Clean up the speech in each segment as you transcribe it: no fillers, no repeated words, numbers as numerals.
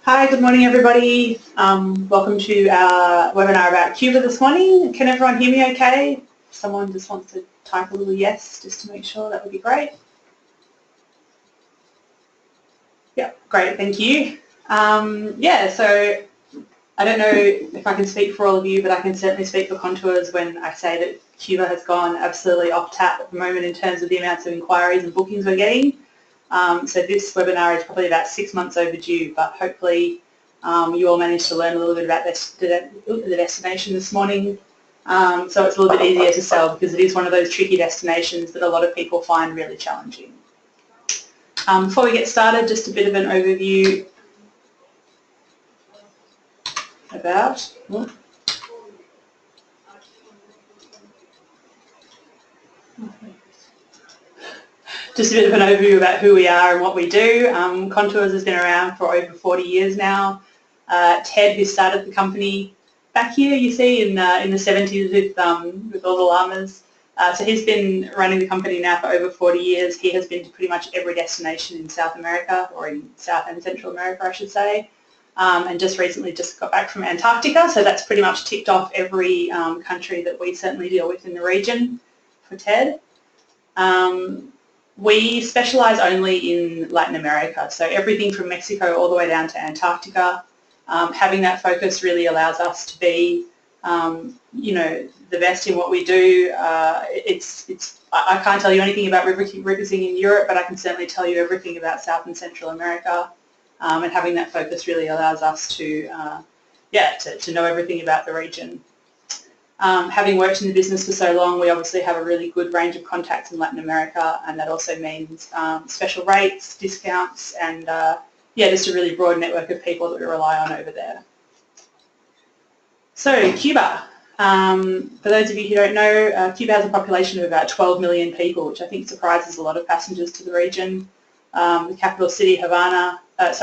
Hi, good morning everybody. Welcome to our webinar about Cuba this morning. Can everyone hear me okay? If someone just wants to type a little yes just to make sure, that would be great. Yeah, great, thank you. So I don't know if I can speak for all of you, but I can certainly speak for Contours when I say that Cuba has gone absolutely off tap at the moment in terms of the amounts of inquiries and bookings we're getting. So this webinar is probably about 6 months overdue, but hopefully you all managed to learn a little bit about the destination this morning. So it's a little bit easier to sell because it is one of those tricky destinations that a lot of people find really challenging. Before we get started, just a bit of an overview about... Just a bit of an overview about who we are and what we do. Contours has been around for over 40 years now. Ted, who started the company back here, you see, in the 70s with all the llamas. So he's been running the company now for over 40 years. He has been to pretty much every destination in South America, or in South and Central America, I should say. And just recently just got back from Antarctica, so that's pretty much ticked off every country that we certainly deal with in the region for Ted. We specialise only in Latin America, so everything from Mexico all the way down to Antarctica. Having that focus really allows us to be, the best in what we do. I can't tell you anything about riversing in Europe, but I can certainly tell you everything about South and Central America. And having that focus really allows us to know everything about the region. Having worked in the business for so long, we obviously have a really good range of contacts in Latin America, and that also means special rates, discounts, and just a really broad network of people that we rely on over there. So Cuba, for those of you who don't know, Cuba has a population of about 12 million people, which I think surprises a lot of passengers to the region. The capital city, Havana has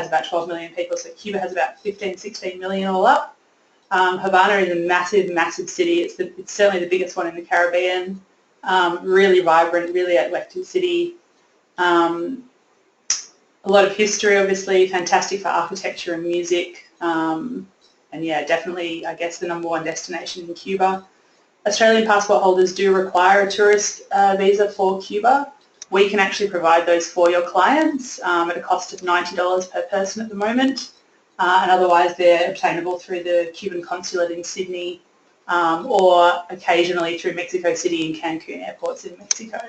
about 12 million people, so Cuba has about 15, 16 million all up. Habana is a massive, massive city. It's certainly the biggest one in the Caribbean. Really vibrant, really eclectic city. A lot of history, obviously, fantastic for architecture and music. And yeah, definitely, I guess, the #1 destination in Cuba. Australian passport holders do require a tourist visa for Cuba. We can actually provide those for your clients at a cost of $90 per person at the moment. And otherwise they're obtainable through the Cuban consulate in Sydney or occasionally through Mexico City and Cancun airports in Mexico.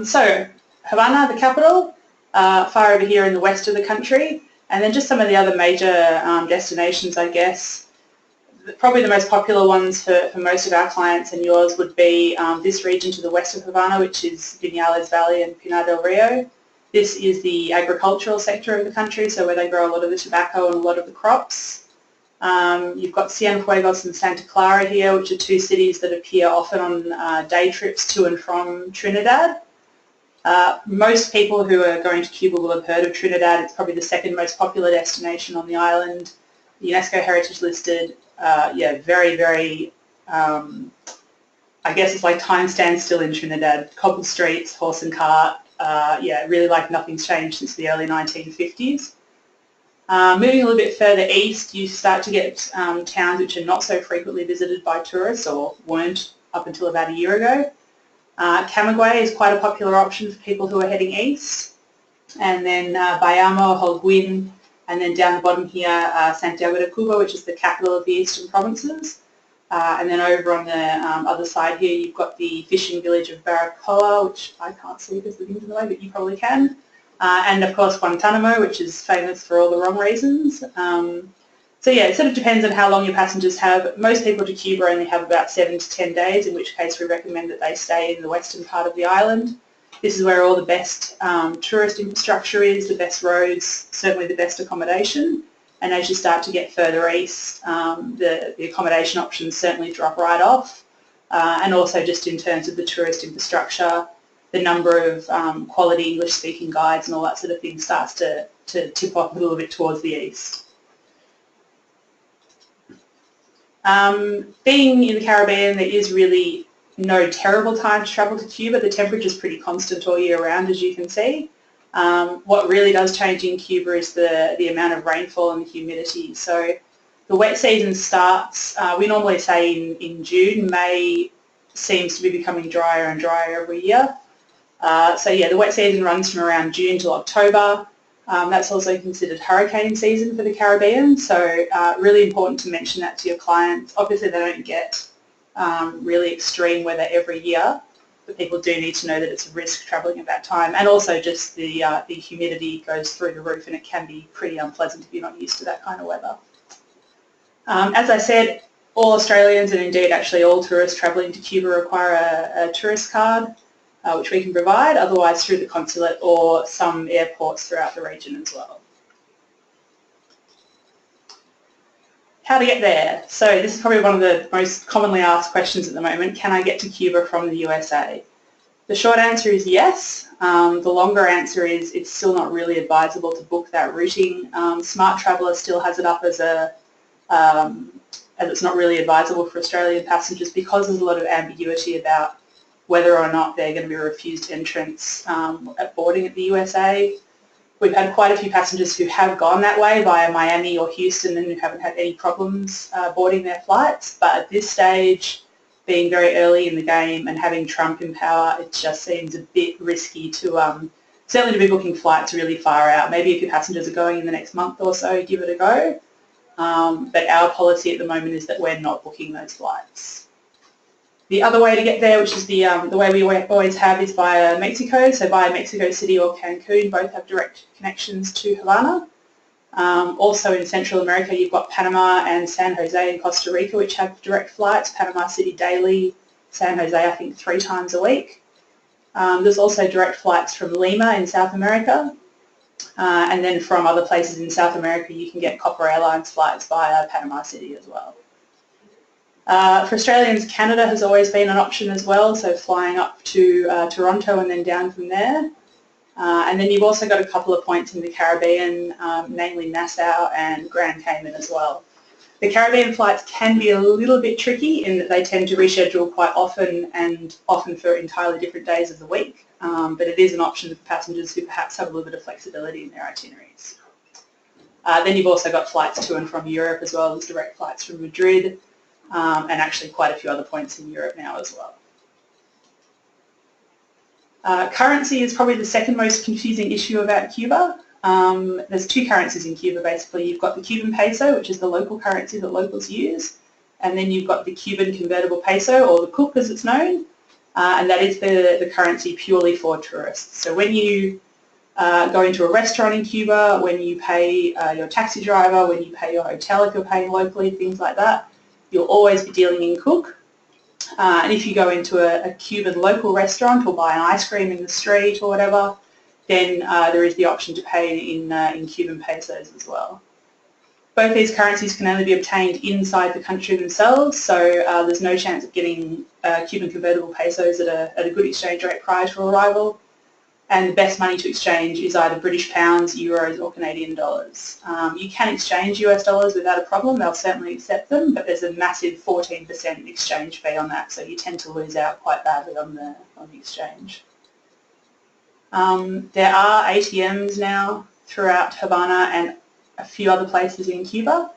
So Havana, the capital, far over here in the west of the country, and then just some of the other major destinations, I guess. Probably the most popular ones for most of our clients and yours would be this region to the west of Havana, which is Vinales Valley and Pinar del Rio. This is the agricultural sector of the country, so where they grow a lot of the tobacco and a lot of the crops. You've got Cienfuegos and Santa Clara here, which are two cities that appear often on day trips to and from Trinidad. Most people who are going to Cuba will have heard of Trinidad. It's probably the second most popular destination on the island. UNESCO Heritage listed. Very, very, I guess it's like time stands still in Trinidad. Cobble streets, horse and cart, really like nothing's changed since the early 1950s. Moving a little bit further east, you start to get towns which are not so frequently visited by tourists, or weren't up until about a year ago. Camaguey is quite a popular option for people who are heading east. And then Bayamo, Holguin, and then down the bottom here, Santiago de Cuba, which is the capital of the eastern provinces. And then over on the other side here, you've got the fishing village of Baracoa, which I can't see because the thing's in the way, but you probably can. And of course Guantanamo, which is famous for all the wrong reasons. So yeah, it sort of depends on how long your passengers have. Most people to Cuba only have about 7 to 10 days, in which case we recommend that they stay in the western part of the island. This is where all the best tourist infrastructure is, the best roads, certainly the best accommodation. And as you start to get further east, the accommodation options certainly drop right off. And also just in terms of the tourist infrastructure, the number of quality English-speaking guides and all that sort of thing starts to tip off a little bit towards the east. Being in the Caribbean, there is really no terrible time to travel to Cuba. The temperature is pretty constant all year round, as you can see. What really does change in Cuba is the amount of rainfall and the humidity. So the wet season starts, we normally say in June. May seems to be becoming drier and drier every year. So yeah, the wet season runs from around June to October. That's also considered hurricane season for the Caribbean, so really important to mention that to your clients. Obviously they don't get really extreme weather every year, but people do need to know that it's a risk travelling at that time, and also just the humidity goes through the roof and it can be pretty unpleasant if you're not used to that kind of weather. As I said, all Australians and indeed actually all tourists travelling to Cuba require a tourist card, which we can provide, otherwise through the consulate or some airports throughout the region as well. How to get there. So this is probably one of the most commonly asked questions at the moment. Can I get to Cuba from the USA? The short answer is yes. The longer answer is it's still not really advisable to book that routing. Smart Traveller still has it up as it's not really advisable for Australian passengers because there's a lot of ambiguity about whether or not they're going to be refused entrance at boarding at the USA. We've had quite a few passengers who have gone that way via Miami or Houston and who haven't had any problems boarding their flights, but at this stage, being very early in the game and having Trump in power, it just seems a bit risky to certainly to be booking flights really far out. Maybe if your passengers are going in the next month or so, give it a go. But our policy at the moment is that we're not booking those flights. The other way to get there, which is the way we always have, is via Mexico. So via Mexico City or Cancun, both have direct connections to Habana. Also in Central America, you've got Panama and San Jose in Costa Rica, which have direct flights. Panama City daily, San Jose I think 3 times a week. There's also direct flights from Lima in South America. And then from other places in South America, you can get Copper Airlines flights via Panama City as well. For Australians, Canada has always been an option as well, so flying up to Toronto and then down from there. And then you've also got a couple of points in the Caribbean, namely Nassau and Grand Cayman as well. The Caribbean flights can be a little bit tricky in that they tend to reschedule quite often and often for entirely different days of the week, but it is an option for passengers who perhaps have a little bit of flexibility in their itineraries. Then you've also got flights to and from Europe as well. There's direct flights from Madrid, and actually quite a few other points in Europe now as well. Currency is probably the second most confusing issue about Cuba. There's 2 currencies in Cuba basically. You've got the Cuban peso, which is the local currency that locals use, and then you've got the Cuban convertible peso, or the CUP as it's known, and that is the currency purely for tourists. So when you go into a restaurant in Cuba, when you pay your taxi driver, when you pay your hotel if you're paying locally, things like that, you'll always be dealing in CUC. And if you go into a Cuban local restaurant or buy an ice cream in the street or whatever, then there is the option to pay in Cuban pesos as well. Both these currencies can only be obtained inside the country themselves, so there's no chance of getting Cuban convertible pesos at a good exchange rate prior to arrival. And the best money to exchange is either British pounds, euros or Canadian dollars. You can exchange US dollars without a problem, they'll certainly accept them, but there's a massive 14% exchange fee on that, so you tend to lose out quite badly on the exchange. There are ATMs now throughout Habana and a few other places in Cuba,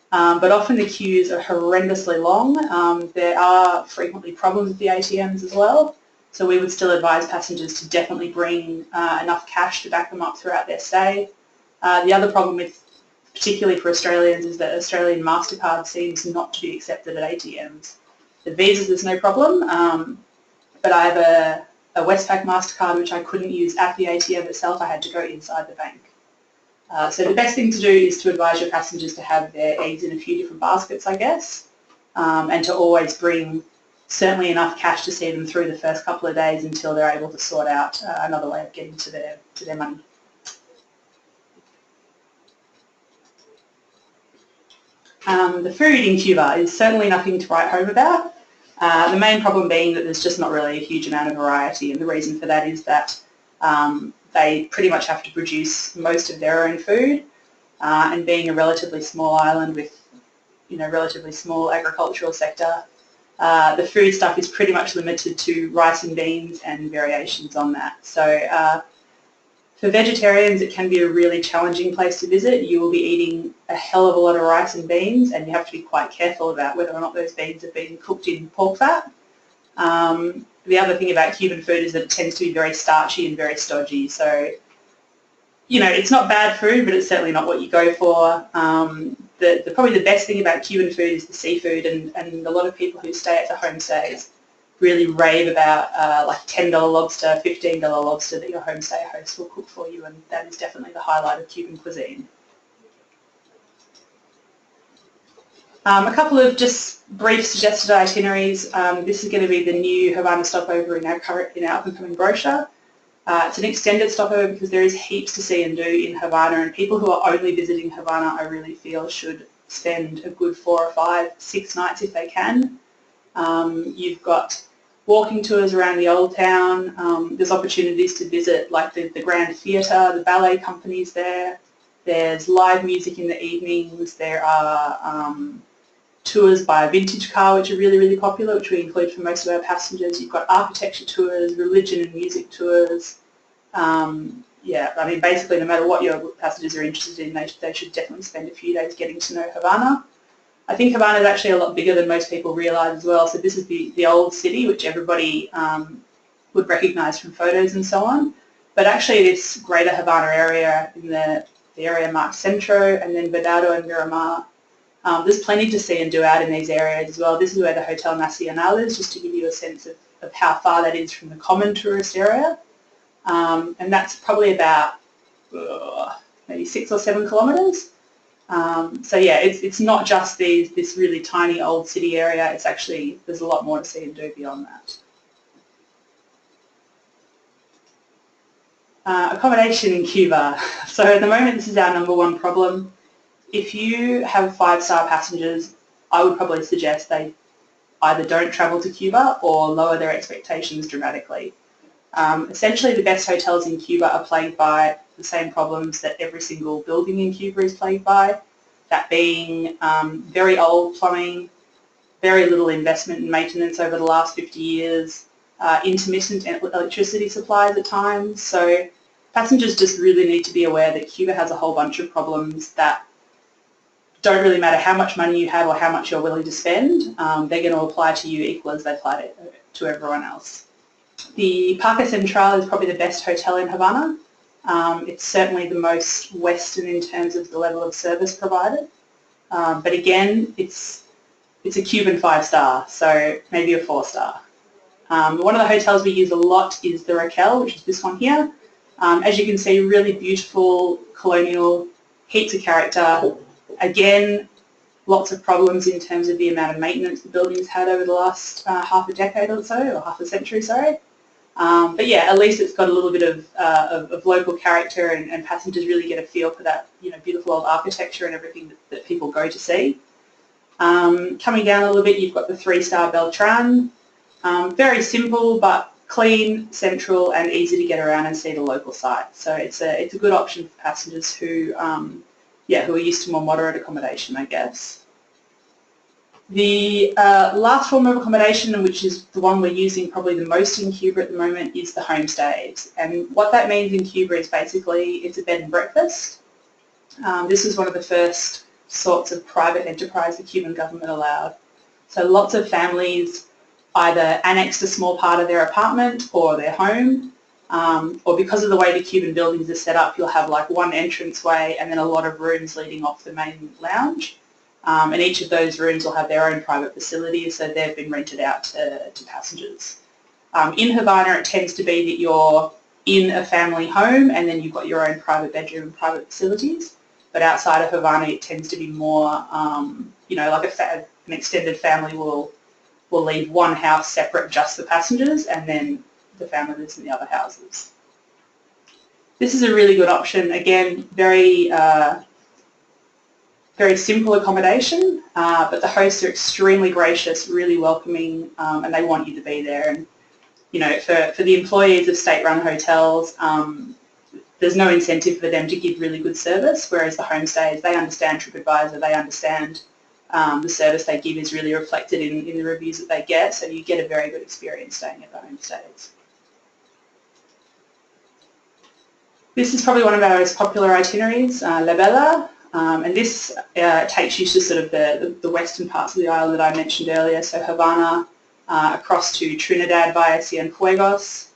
but often the queues are horrendously long. There are frequently problems with the ATMs as well. So we would still advise passengers to definitely bring enough cash to back them up throughout their stay. The other problem with, particularly for Australians, is that Australian MasterCard seems not to be accepted at ATMs. The Visas there's no problem, but I have a Westpac MasterCard which I couldn't use at the ATM itself. I had to go inside the bank. So the best thing to do is to advise your passengers to have their eggs in a few different baskets, I guess, and to always bring certainly enough cash to see them through the first couple of days until they're able to sort out another way of getting to their money. The food in Cuba is certainly nothing to write home about. The main problem being that there's just not really a huge amount of variety, and the reason for that is that they pretty much have to produce most of their own food, and being a relatively small island with relatively small agricultural sector, the food stuff is pretty much limited to rice and beans and variations on that. So for vegetarians, it can be a really challenging place to visit. You will be eating a hell of a lot of rice and beans, and you have to be quite careful about whether or not those beans have been cooked in pork fat. The other thing about Cuban food is that it tends to be very starchy and very stodgy. So, you know, it's not bad food, but it's certainly not what you go for. Probably the best thing about Cuban food is the seafood, and a lot of people who stay at the homestays really rave about like $10 lobster, $15 lobster that your homestay host will cook for you, and that is definitely the highlight of Cuban cuisine. A couple of just brief suggested itineraries. This is going to be the new Havana stopover in our up-and-coming brochure. It's an extended stopover because there is heaps to see and do in Havana, and people who are only visiting Havana, I really feel, should spend a good 4 or 5, 6 nights if they can. You've got walking tours around the old town. There's opportunities to visit like the Grand Theatre, the ballet companies there. There's live music in the evenings. There are tours by a vintage car, which are really, really popular, which we include for most of our passengers. You've got architecture tours, religion and music tours. Yeah, I mean, basically, no matter what your passengers are interested in, they should definitely spend a few days getting to know Havana. I think Havana is actually a lot bigger than most people realise as well. So this is the old city, which everybody would recognise from photos and so on. But actually this greater Havana area, in the area marked Centro and then Vardero and Miramar, there's plenty to see and do out in these areas as well. This is where the Hotel Nacional is, just to give you a sense of how far that is from the common tourist area. And that's probably about maybe 6 or 7 kilometres. So yeah, it's not just this really tiny old city area. It's actually, there's a lot more to see and do beyond that. Accommodation in Cuba. So at the moment, this is our #1 problem. If you have 5-star passengers, I would probably suggest they either don't travel to Cuba or lower their expectations dramatically. Essentially, the best hotels in Cuba are plagued by the same problems that every single building in Cuba is plagued by, that being very old plumbing, very little investment in maintenance over the last 50 years, intermittent electricity supplies at times. So passengers just really need to be aware that Cuba has a whole bunch of problems that don't really matter how much money you have or how much you're willing to spend. They're going to apply to you equal as they apply to everyone else. The Parque Central is probably the best hotel in Havana. It's certainly the most Western in terms of the level of service provided. But again, it's a Cuban 5-star, so maybe a 4-star. One of the hotels we use a lot is the Raquel, which is this one here. As you can see, really beautiful, colonial, heaps of character. Again, lots of problems in terms of the amount of maintenance the building's had over the last half a decade or so, or half a century, sorry. But yeah, at least it's got a little bit of local character, and passengers really get a feel for that, you know, beautiful old architecture and everything that people go to see. Coming down a little bit, you've got the 3-star Beltran. Very simple, but clean, central, and easy to get around and see the local sites. So it's a good option for passengers who who are used to more moderate accommodation, I guess. The last form of accommodation, which is the one we're using probably the most in Cuba at the moment, is the homestays. And what that means in Cuba is basically it's a bed and breakfast. This is one of the first sorts of private enterprise the Cuban government allowed. So lots of families either annexed a small part of their apartment or their home, or because of the way the Cuban buildings are set up, you'll have like one entranceway and then a lot of rooms leading off the main lounge. And each of those rooms will have their own private facilities, so they've been rented out to passengers. In Havana, it tends to be that you're in a family home and then you've got your own private bedroom and private facilities. But outside of Havana, it tends to be more, you know, like an extended family will leave one house separate just for passengers, and then the family lives in the other houses. This is a really good option. Again, very simple accommodation, but the hosts are extremely gracious, really welcoming, and they want you to be there. And you know, for the employees of state-run hotels, there's no incentive for them to give really good service, whereas the homestays, they understand TripAdvisor, they understand the service they give is really reflected in the reviews that they get, so you get a very good experience staying at the homestays. This is probably one of our most popular itineraries, La Bella, and this takes you to sort of the western parts of the island that I mentioned earlier, so Habana, across to Trinidad via Cienfuegos,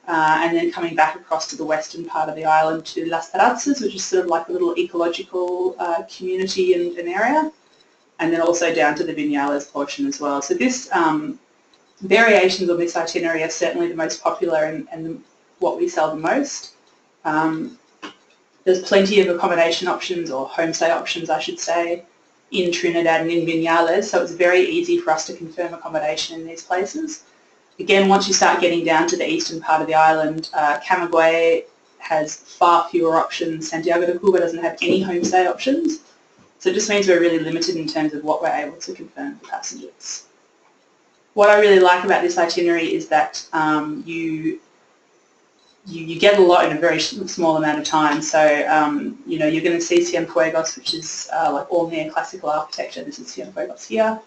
and then coming back across to the western part of the island to Las Terrazas, which is sort of like a little ecological community and area, and then also down to the Vinales portion as well. So this variations on this itinerary are certainly the most popular and what we sell the most. There's plenty of accommodation options, or homestay options I should say, in Trinidad and in Vinales, so it's very easy for us to confirm accommodation in these places. Again, once you start getting down to the eastern part of the island, Camaguey has far fewer options. Santiago de Cuba doesn't have any homestay options, so it just means we're really limited in terms of what we're able to confirm for passengers. What I really like about this itinerary is that you get a lot in a very small amount of time. So, you know, you're going to see Cienfuegos, which is like all neoclassical architecture. This is Cienfuegos here.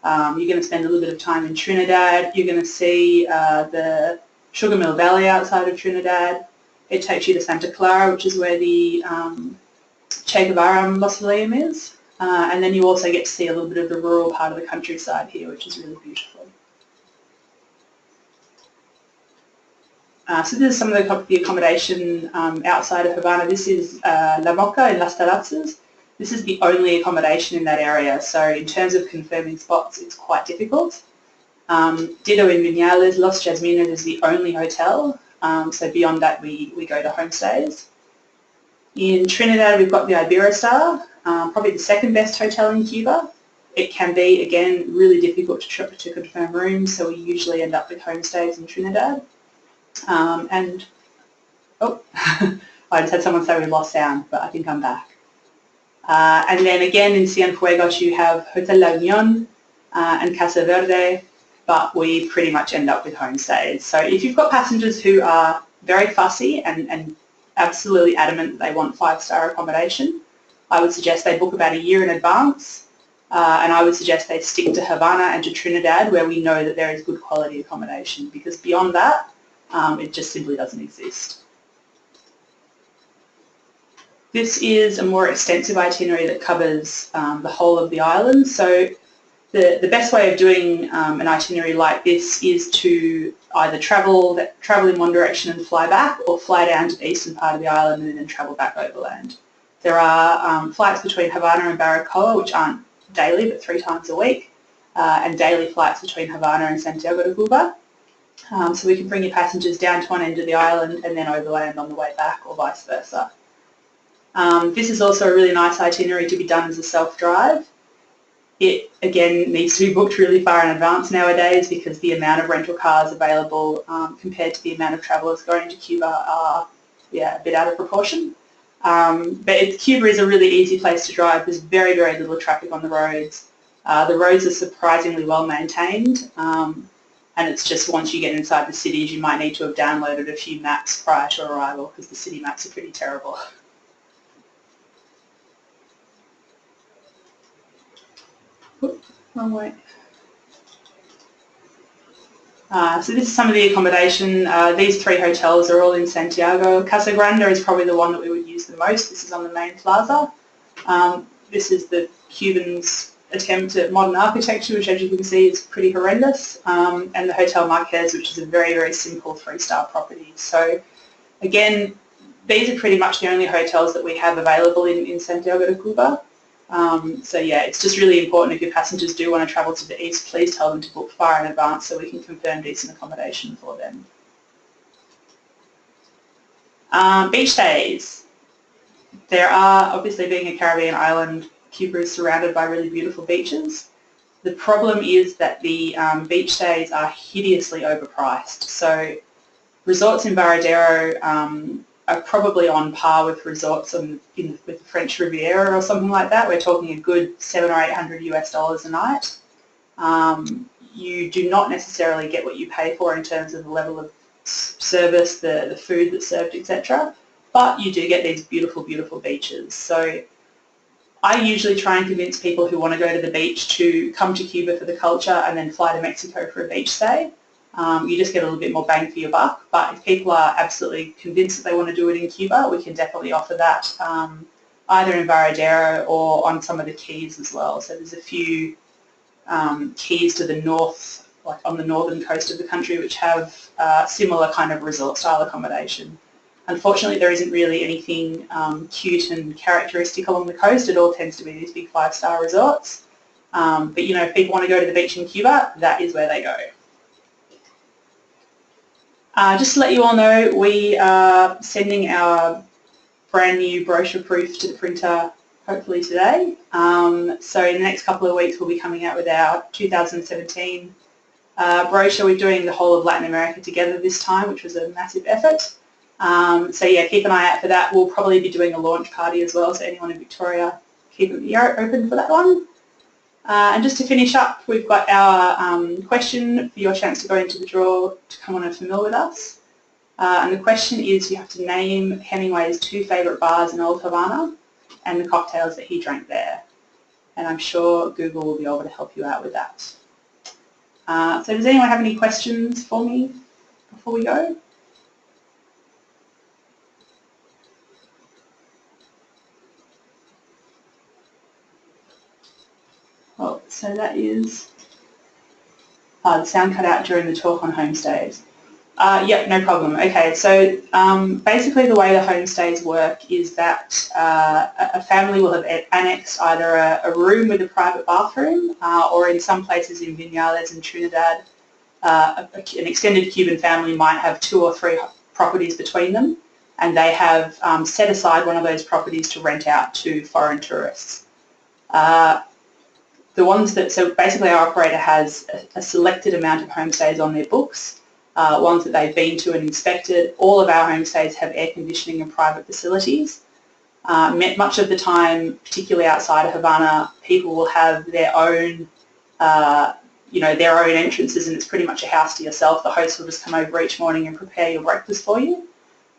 You're going to spend a little bit of time in Trinidad. You're going to see the Sugar Mill Valley outside of Trinidad. It takes you to Santa Clara, which is where the Che Guevara mausoleum is. And then you also get to see a little bit of the rural part of the countryside here, which is really beautiful. So this is some of the accommodation outside of Habana. This is La Moca in Las Terrazas. This is the only accommodation in that area, so in terms of confirming spots, it's quite difficult. Ditto in Vinales, Los Jasmines is the only hotel, so beyond that we go to homestays. In Trinidad we've got the Iberostar, probably the second best hotel in Cuba. It can be, again, really difficult to confirm rooms, so we usually end up with homestays in Trinidad. I just had someone say we lost sound, but I think I'm back. And then again in Cienfuegos you have Hotel La Union and Casa Verde, but we pretty much end up with homestays. So if you've got passengers who are very fussy and absolutely adamant that they want 5-star accommodation, I would suggest they book about a year in advance, and I would suggest they stick to Habana and to Trinidad, where we know that there is good quality accommodation, because beyond that it just simply doesn't exist. This is a more extensive itinerary that covers the whole of the island. So the best way of doing an itinerary like this is to either travel in one direction and fly back, or fly down to the eastern part of the island and then travel back overland. There are flights between Habana and Baracoa, which aren't daily but 3 times a week, and daily flights between Habana and Santiago de Cuba. So we can bring your passengers down to one end of the island and then overland on the way back, or vice versa. This is also a really nice itinerary to be done as a self-drive. It, again, needs to be booked really far in advance nowadays, because the amount of rental cars available compared to the amount of travellers going to Cuba are a bit out of proportion. But Cuba is a really easy place to drive. There's very, very little traffic on the roads. The roads are surprisingly well maintained. And it's just once you get inside the cities, you might need to have downloaded a few maps prior to arrival, because the city maps are pretty terrible. Oops, wrong way. So this is some of the accommodation. These 3 hotels are all in Santiago. Casa Grande is probably the one that we would use the most. This is on the main plaza. This is the Cubans' attempt at modern architecture, which, as you can see, is pretty horrendous, and the Hotel Marquez, which is a very, very simple 3-star property. So again, these are pretty much the only hotels that we have available in Santiago de Cuba. So yeah, it's just really important, if your passengers do want to travel to the east, please tell them to book far in advance so we can confirm decent accommodation for them. Beach days. There are, obviously being a Caribbean island, Cuba is surrounded by really beautiful beaches. The problem is that the beach days are hideously overpriced. So resorts in Vardero are probably on par with resorts with the French Riviera or something like that. We're talking a good $700 or $800 US a night. You do not necessarily get what you pay for in terms of the level of service, the food that's served, etc. But you do get these beautiful, beautiful beaches. So I usually try and convince people who want to go to the beach to come to Cuba for the culture and then fly to Mexico for a beach stay. You just get a little bit more bang for your buck, but if people are absolutely convinced that they want to do it in Cuba, we can definitely offer that either in Vardero or on some of the keys as well. So there's a few keys to the north, like on the northern coast of the country, which have similar kind of resort style accommodation. Unfortunately, there isn't really anything cute and characteristic along the coast. It all tends to be these big 5-star resorts. But you know, if people want to go to the beach in Cuba, that is where they go. Just to let you all know, we are sending our brand new brochure proof to the printer hopefully today. So in the next couple of weeks we'll be coming out with our 2017 brochure. We're doing the whole of Latin America together this time, which was a massive effort. So yeah, keep an eye out for that. We'll probably be doing a launch party as well, so anyone in Victoria, keep an ear open for that one. And just to finish up, we've got our question for your chance to go into the draw to come on a meal with us. And the question is, you have to name Hemingway's 2 favourite bars in Old Havana and the cocktails that he drank there. And I'm sure Google will be able to help you out with that. So does anyone have any questions for me before we go? Oh, so that is, the sound cut out during the talk on homestays. Yep, no problem. Okay, so basically the way the homestays work is that a family will have annexed either a room with a private bathroom or in some places in Vinales and Trinidad, an extended Cuban family might have 2 or 3 properties between them, and they have set aside one of those properties to rent out to foreign tourists. The ones that, so basically our operator has a selected amount of homestays on their books, ones that they've been to and inspected. All of our homestays have air conditioning and private facilities. Much of the time, particularly outside of Havana, people will have their own, their own entrances, and it's pretty much a house to yourself. The host will just come over each morning and prepare your breakfast for you.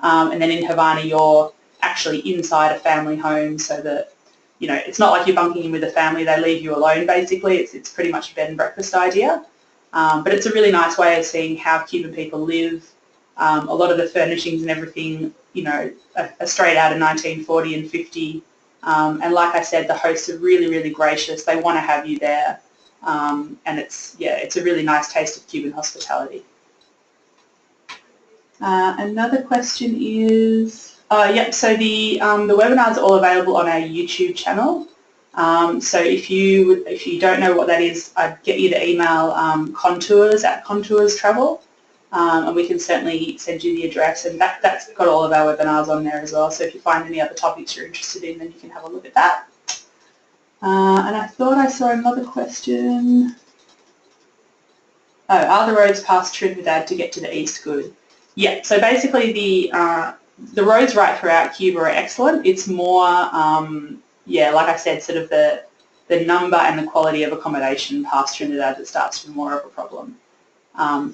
And then in Havana, you're actually inside a family home, so that it's not like you're bunking in with a family. They leave you alone, basically. It's pretty much a bed and breakfast idea. But it's a really nice way of seeing how Cuban people live. A lot of the furnishings and everything, are straight out of 1940 and 50. And like I said, the hosts are really, really gracious. They want to have you there. And it's a really nice taste of Cuban hospitality. Another question is, so the webinars are all available on our YouTube channel. So if you don't know what that is, I'd get you to email contours@contours travel, and we can certainly send you the address, and that's got all of our webinars on there as well. So if you find any other topics you're interested in, then you can have a look at that. And I thought I saw another question. Oh, are the roads past Trinidad to get to the east good? Yeah, so basically the roads right throughout Cuba are excellent. It's more, like I said, sort of the number and the quality of accommodation past Trinidad that starts to be more of a problem.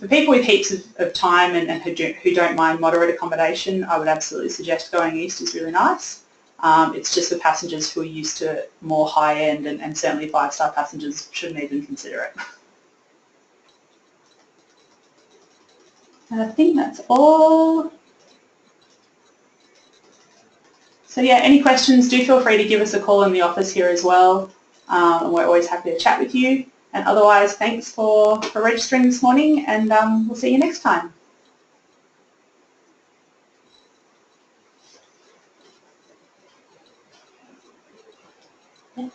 For people with heaps of time and who don't mind moderate accommodation, I would absolutely suggest going east is really nice. It's just for passengers who are used to more high-end and certainly 5-star passengers shouldn't even consider it. And I think that's all. So yeah, any questions, do feel free to give us a call in the office here as well. And we're always happy to chat with you. And otherwise, thanks for registering this morning, and we'll see you next time. Yeah.